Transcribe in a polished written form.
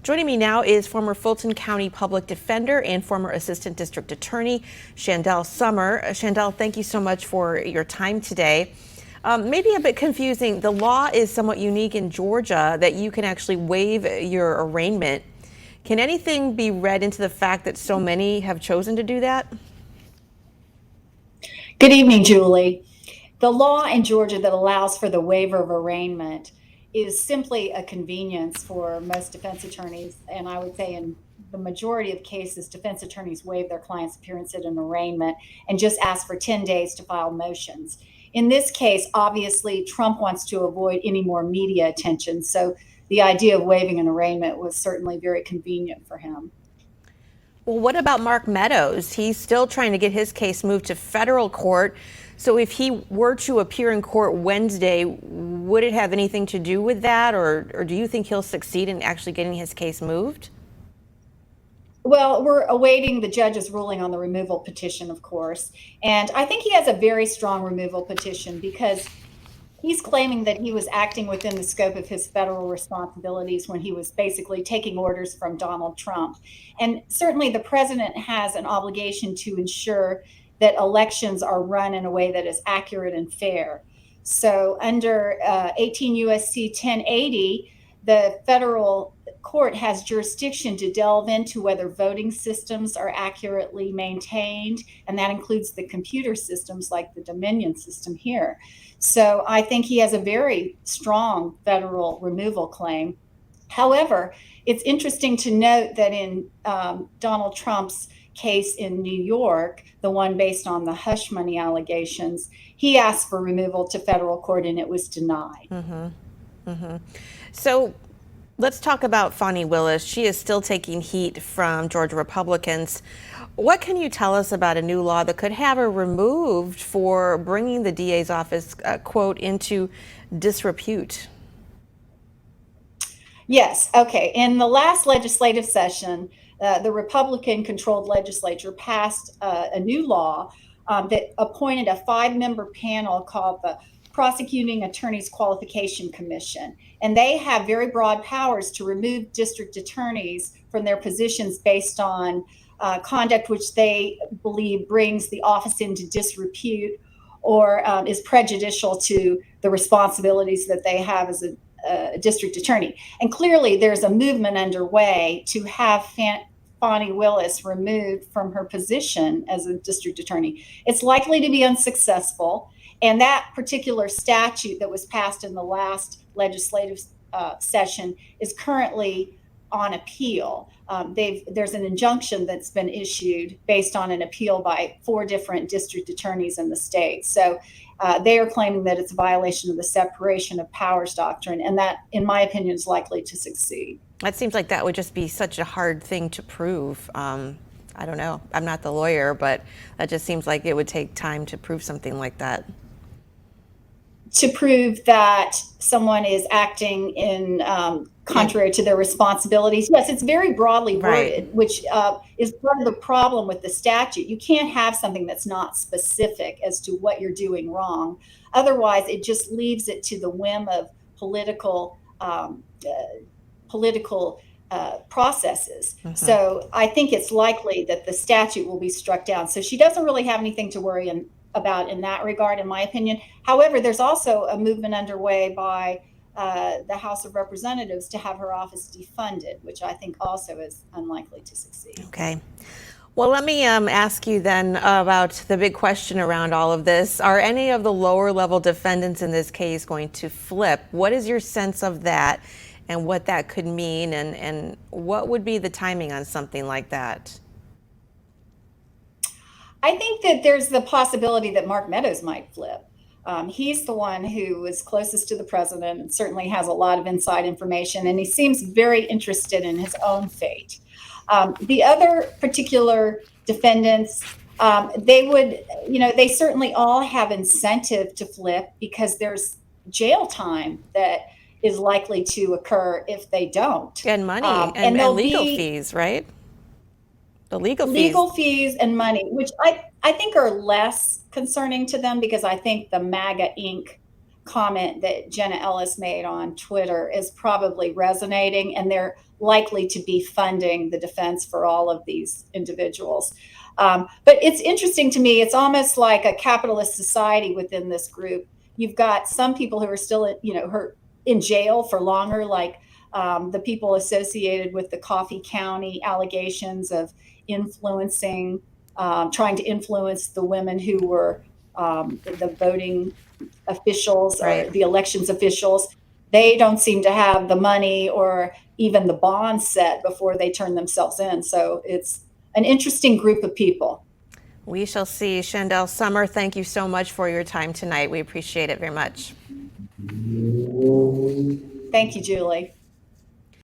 Joining me now is former Fulton County Public Defender and former Assistant District Attorney Chandelle Summer. Chandelle, thank you so much for your time today. Maybe a bit confusing. The law is somewhat unique in Georgia that you can actually waive your arraignment. Can anything be read into the fact that so many have chosen to do that? Good evening, Julie. The law in Georgia that allows for the waiver of arraignment is simply a convenience for most defense attorneys. And I would say in the majority of cases, defense attorneys waive their client's appearance at an arraignment and just ask for 10 days to file motions. In this case, obviously, Trump wants to avoid any more media attention. So the idea of waiving an arraignment was certainly very convenient for him. Well, what about Mark Meadows? He's still trying to get his case moved to federal court. So if he were to appear in court Wednesday, would it have anything to do with that? Or do you think he'll succeed in actually getting his case moved? Well, we're awaiting the judge's ruling on the removal petition, of course. And I think he has a very strong removal petition because he's claiming that he was acting within the scope of his federal responsibilities when he was basically taking orders from Donald Trump. And certainly the president has an obligation to ensure that elections are run in a way that is accurate and fair. So under 18 U.S.C. 1080, the federal court has jurisdiction to delve into whether voting systems are accurately maintained, and that includes the computer systems like the Dominion system here. So I think he has a very strong federal removal claim. However, it's interesting to note that in Donald Trump's case in New York, the one based on the hush money allegations, he asked for removal to federal court and it was denied. So let's talk about Fani Willis. She is still taking heat from Georgia Republicans. What can you tell us about a new law that could have her removed for bringing the DA's office, quote, into disrepute? Yes. Okay. In the last legislative session, the Republican-controlled legislature passed a new law that appointed a 5-member panel called the Prosecuting Attorneys Qualification Commission. And they have very broad powers to remove district attorneys from their positions based on conduct which they believe brings the office into disrepute or is prejudicial to the responsibilities that they have as a district attorney. And clearly there's a movement underway to have Fani Willis removed from her position as a district attorney. It's likely to be unsuccessful. And that particular statute that was passed in the last legislative session is currently on appeal. There's an injunction that's been issued based on an appeal by 4 different district attorneys in the state. So they are claiming that it's a violation of the separation of powers doctrine, and that, in my opinion, is likely to succeed. That seems like that would just be such a hard thing to prove. I don't know. I'm not the lawyer, but that just seems like it would take time to prove something like that. To prove that someone is acting in contrary to their responsibilities. Yes, it's very broadly worded, right, which is part of the problem with the statute. You can't have something that's not specific as to what you're doing wrong. Otherwise, it just leaves it to the whim of political processes. So I think it's likely that the statute will be struck down. So she doesn't really have anything to worry about in that regard, in my opinion. However, there's also a movement underway by the House of Representatives to have her office defunded, which I think also is unlikely to succeed. Okay. Well, let me ask you then about the big question around all of this. Are any of the lower level defendants in this case going to flip? What is your sense of that and what that could mean, and what would be the timing on something like that? I think that there's the possibility that Mark Meadows might flip. He's the one who is closest to the president and certainly has a lot of inside information, and he seems very interested in his own fate. The other particular defendants, they certainly all have incentive to flip because there's jail time that is likely to occur if they don't. And money and legal fees, right? The legal fees and money, which I think are less concerning to them because I think the MAGA Inc. comment that Jenna Ellis made on Twitter is probably resonating, and they're likely to be funding the defense for all of these individuals. But it's interesting to me, it's almost like a capitalist society within this group. You've got some people who are still, in jail for longer, like the people associated with the Coffee County allegations of influencing, trying to influence the women who were the voting officials or Right. the elections officials. They don't seem to have the money or even the bonds set before they turn themselves in. So it's an interesting group of people. We shall see. Chandelle Summer, thank you so much for your time tonight. We appreciate it very much. Thank you, Julie.